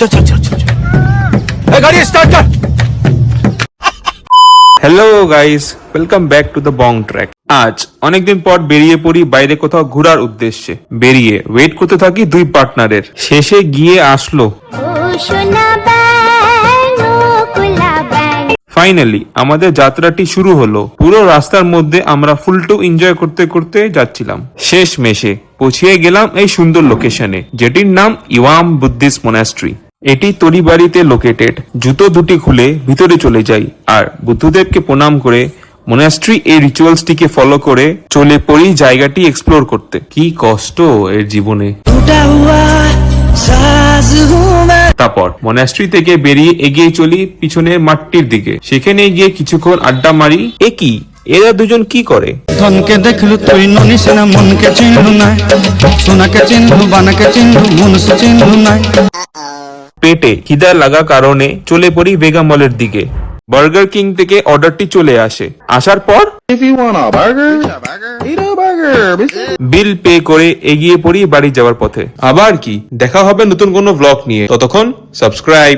চল চল চল চল, এই গাড়ি স্টার্ট কর। Hello guys, welcome back to the Bong track. আজ অনেকদিন পর বেরিয়ে পড়ি বাইরে কোথাও ঘোরার উদ্দেশ্যে। বেরিয়ে ওয়েট করতে থাকি দুই পার্টনারের। শেষে গিয়ে আসলো ফাইনালি আমাদের যাত্রাটি শুরু হলো। পুরো রাস্তার মধ্যে আমরা ফুল টু এনজয় করতে করতে যাচ্ছিলাম। শেষ মেশে পৌঁছিয়ে গেলাম এই সুন্দর লোকেশনে, যেটির নাম ইওয়াম বুদ্ধিস্ট মোনাস্ট্রি। এটি তরিবাড়িতে লোকেটেড। জুতো দুটি খুলে ভিতরে চলে যাই আর বুদ্ধদেবকে প্রণাম করে মোনাস্ট্রি এই রিচুয়ালসটিকে ফলো করে চলে পড়ি জায়গাটি এক্সপ্লোর করতে। কি কষ্ট এর জীবনে। তারপর মোনাস্ট্রি থেকে বেরিয়ে এগিয়ে চলি পিছনের মাঠটির দিকে। সেখানে গিয়ে কিছুক্ষণ আড্ডা মারি। এ কি, এরা দুজন কি করে? ধনকে দেখলু তুই ননিস না, মনকে চিনলু না, সোনাকে চিনলু, বানাকে চিনলু, মনুষ্য চিনলু না। পেটে খিদা লাগা কারণে চলে পড়ি ভেগা মলের দিকে। বার্গার কিং থেকে অর্ডারটি চলে আসে। আসার পর বিল পে করে এগিয়ে পড়ি বাড়ি যাওয়ার পথে। আবার কি দেখা হবে নতুন কোনো ব্লগ নিয়ে। ততক্ষণ সাবস্ক্রাইব।